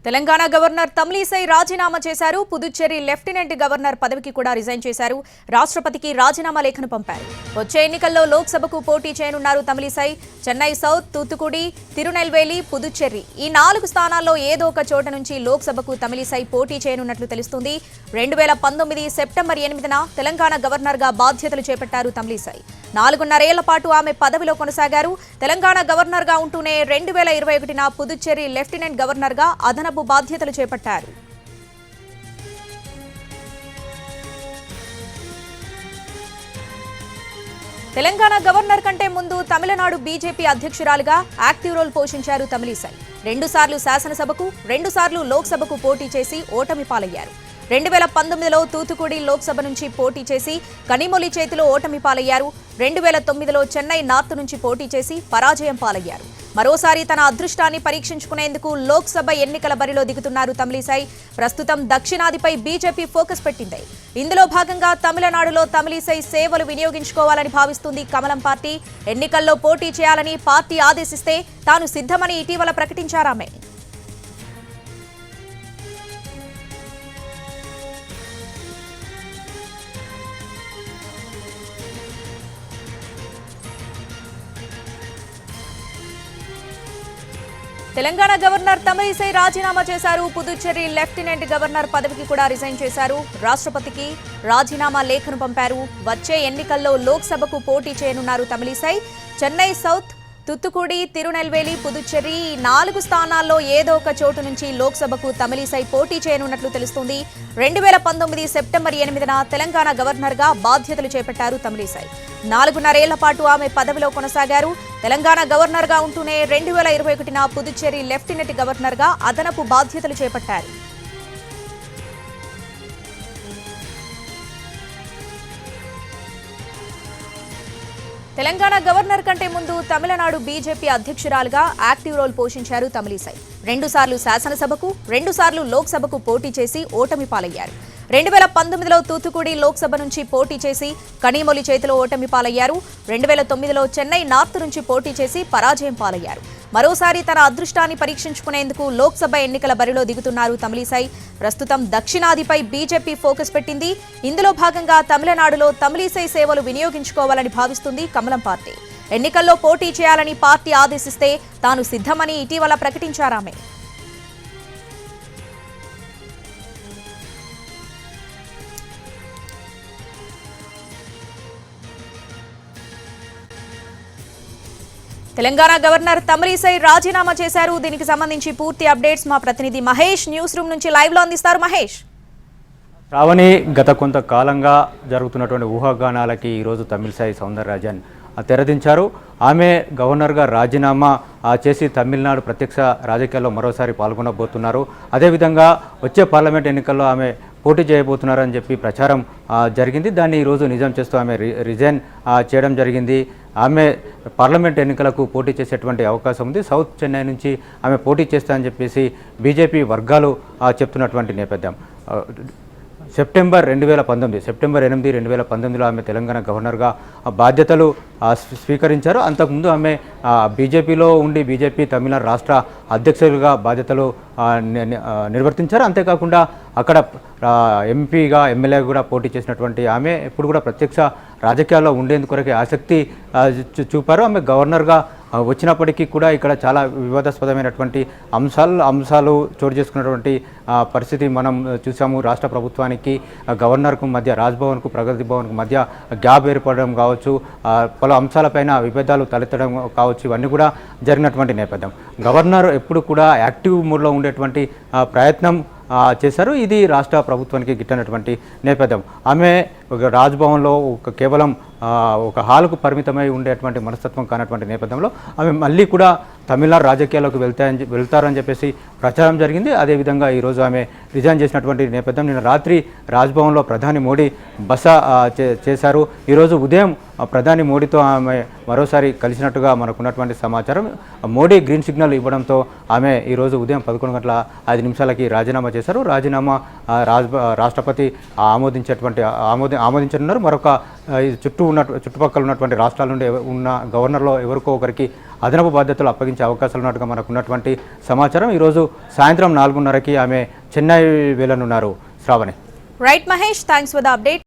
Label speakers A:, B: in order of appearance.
A: Telangana governor Tamilisai రాజీనామా చేశారు. Puducherry lieutenant governor పదవికి కూడా రిజైన్ చేశారు. రాష్ట్రపతికి రాజీనామా లేఖను పంపారు. వచ్చే ఎన్నికల్లో లోక్సభకు పోటీ చేయనున్నారు తమిళిసై. చెన్నై సౌత్, తూత్తుకుడి, తిరునెల్వేలి, పుదుచ్చేరి ఈ 4 స్థానాల్లో ఏదో ఒక చోట నుంచి లోక్సభకు తమిళిసై పోటీ చేయనున్నట్లు తెలుస్తుంది. 2019 సెప్టెంబర్ 8న తెలంగాణ గవర్నర్గా బాధ్యతలు చేపట్టారు తమిళిసై. 4.5 ఏళ్ల పాటు ఆమె పదవిలో కొనసాగారు. తెలంగాణ గవర్నర్గా ఉంటూనే 2021న పుదుచ్చేరి లెఫ్టినెంట్ గవర్నర్గా అదనపు బాధ్యతలు చేపట్టారు. తెలంగాణ గవర్నర్ కంటే ముందు తమిళనాడు బీజేపీ అధ్యక్షురాలుగా యాక్టివ్ రోల్ పోషించారు తమిళిసై. 2 సార్లు శాసనసభకు, 2 సార్లు లోక్సభకు పోటీ చేసి ఓటమి పాలయ్యారు. 2019లో తూత్తుకుడి లోక్సభ నుంచి పోటీ చేసి కనిమొళి చేతిలో ఓటమి పాలయ్యారు. 2009లో చెన్నై నార్త్ నుంచి పోటీ చేసి పరాజయం పాలయ్యారు. మరోసారి తన అదృష్టాన్ని పరీక్షించుకునేందుకు లోక్సభ ఎన్నికల బరిలో దిగుతున్నారు తమిళిసై. ప్రస్తుతం దక్షిణాదిపై బీజేపీ ఫోకస్ పెట్టింది. ఇందులో భాగంగా తమిళనాడులో తమిళిసై సేవలు వినియోగించుకోవాలని భావిస్తుంది కమలం పార్టీ. ఎన్నికల్లో పోటీ చేయాలని పార్టీ ఆదేశిస్తే తాను సిద్ధమని ఇటీవల ప్రకటించారామె. తెలంగాణ గవర్నర్ తమిళిసై రాజీనామా చేశారు. పుదుచ్చేరి లెఫ్టినెంట్ గవర్నర్ పదవికి కూడా రిజైన్ చేశారు. రాష్ట్రపతికి రాజీనామా లేఖను పంపారు. వచ్చే ఎన్నికల్లో లోక్సభకు పోటీ చేయనున్నారు తమిళిసై. చెన్నై సౌత్, తూత్తుకుడి, తిరునెల్వేలి, పుదుచ్చేరి 4 స్థానాల్లో ఏదో ఒక చోటు నుంచి లోక్సభకు తమిళిసై పోటీ చేయనున్నట్లు తెలుస్తుంది. 2019 సెప్టెంబర్ 8న తెలంగాణ గవర్నర్గా బాధ్యతలు చేపట్టారు తమిళిసై. 4.5 ఏళ్ల పాటు ఆమె పదవిలో కొనసాగారు. తెలంగాణ గవర్నర్గా ఉంటూనే 2021న పుదుచ్చేరి లెఫ్టినెంట్ గవర్నర్గా అదనపు బాధ్యతలు చేపట్టారు. తెలంగాణ గవర్నర్ కంటే ముందు తమిళనాడు బీజేపీ అధ్యక్షురాలుగా యాక్టివ్ రోల్ పోషించారు తమిళిసై. 2 సార్లు శాసనసభకు, 2 సార్లు లోక్సభకు పోటీ చేసి ఓటమి పాలయ్యారు. 2019లో తూత్తుకుడి లోక్సభ నుంచి పోటీ చేసి కనిమొళి చేతిలో ఓటమి పాలయ్యారు. 2009లో చెన్నై నార్త్ నుంచి పోటీ చేసి పరాజయం పాలయ్యారు. మరోసారి తన అదృష్టాన్ని పరీక్షించుకునేందుకు లోక్సభ ఎన్నికల బరిలో దిగుతున్నారు తమిళిసై. ప్రస్తుతం దక్షిణాదిపై బీజేపీ ఫోకస్ పెట్టింది. ఇందులో భాగంగా తమిళనాడులో తమిళిసై సేవలు వినియోగించుకోవాలని భావిస్తుంది కమలం పార్టీ. ఎన్నికల్లో పోటీ చేయాలని పార్టీ ఆదేశిస్తే తాను సిద్ధమని ఇటీవల ప్రకటించారామె. తెలంగాణ గవర్నర్ తమిళిసై రాజీనామా చేశారు. దీనికి సంబంధించి పూర్తి అప్డేట్స్ మా ప్రతినిధి మహేష్ న్యూస్ రూమ్ నుంచి లైవ్ లో అందిస్తారు. మహేష్.
B: శ్రావణి, గత కొంతకాలంగా జరుగుతున్నటువంటి ఊహాగానాలకి ఈరోజు తమిళిసై సౌందరరాజన్ తెరదించారు. ఆమె గవర్నర్గా రాజీనామా చేసి తమిళనాడు ప్రత్యక్ష రాజకీయాల్లో మరోసారి పాల్గొనబోతున్నారు. అదేవిధంగా వచ్చే పార్లమెంట్ ఎన్నికల్లో ఆమె పోటీ చేయబోతున్నారని చెప్పి ప్రచారం జరిగింది. దాన్ని ఈరోజు నిజం చేస్తూ ఆమె రిజైన్ చేయడం జరిగింది. ఆమె పార్లమెంట్ ఎన్నికలకు పోటీ చేసేటువంటి అవకాశం ఉంది. సౌత్ చెన్నై నుంచి ఆమె పోటీ చేస్తారని చెప్పేసి బీజేపీ వర్గాలు చెప్తున్నటువంటి నేపథ్యం. సెప్టెంబర్ 8, 2019లో ఆమె తెలంగాణ గవర్నర్గా బాధ్యతలు స్వీకరించారు. అంతకుముందు ఆమె బీజేపీలో ఉండి బీజేపీ తమిళనాడు రాష్ట్ర అధ్యక్షులుగా బాధ్యతలు నిర్వర్తించారు. అంతేకాకుండా అక్కడ ఎంపీగా, ఎమ్మెల్యేగా కూడా పోటీ చేసినటువంటి ఆమె ఎప్పుడు కూడా ప్రత్యక్ష రాజకీయాల్లో ఉండేందుకొరకే ఆసక్తి చూపారు. ఆమె గవర్నర్గా వచ్చినప్పటికీ కూడా ఇక్కడ చాలా వివాదాస్పదమైనటువంటి అంశాలు చోటు చేసుకున్నటువంటి పరిస్థితి మనం చూసాము. రాష్ట్ర ప్రభుత్వానికి గవర్నర్కు మధ్య, రాజ్భవన్కు, ప్రగతి భవన్కు మధ్య గ్యాప్ ఏర్పడడం కావచ్చు, పలు అంశాలపైన విభేదాలు తలెత్తడం కావచ్చు, ఇవన్నీ కూడా జరిగినటువంటి నేపథ్యం. గవర్నర్ ఎప్పుడు కూడా యాక్టివ్ మోడ్లో ఉండేటువంటి ప్రయత్నం చేశారు. ఇది రాష్ట్ర ప్రభుత్వానికి గిట్టనటువంటి నేపథ్యం. ఆమె ఒక రాజ్భవన్లో కేవలం ఒక హాల్కు పరిమితమై ఉండేటువంటి మనస్తత్వం కానటువంటి నేపథ్యంలో ఆమె మళ్ళీ కూడా తమిళనాడు రాజకీయాల్లోకి వెళ్తారని చెప్పేసి ప్రచారం జరిగింది. అదేవిధంగా ఈరోజు ఆమె రిజైన్ చేసినటువంటి నేపథ్యం. నిన్న రాత్రి రాజ్భవన్లో ప్రధాని మోడీ బస చేశారు. ఈరోజు ఉదయం ప్రధాని మోడీతో ఆమె మరోసారి కలిసినట్టుగా మనకున్నటువంటి సమాచారం. మోడీ గ్రీన్ సిగ్నల్ ఇవ్వడంతో ఆమె ఈరోజు ఉదయం 11:05 రాజీనామా చేశారు. రాజీనామా రాష్ట్రపతి ఆమోదించనున్నారు. మరొక చుట్టుపక్కల ఉన్నటువంటి రాష్ట్రాల నుండి ఉన్న గవర్నర్లో ఎవరికో ఒకరికి అదనపు బాధ్యతలు అప్పగించే అవకాశాలు ఉన్నట్టుగా మనకు ఉన్నటువంటి సమాచారం. ఈరోజు సాయంత్రం 4:30కి ఆమె చెన్నై వెళ్లనున్నారు. Shravani.
A: Right Mahesh, thanks for the update.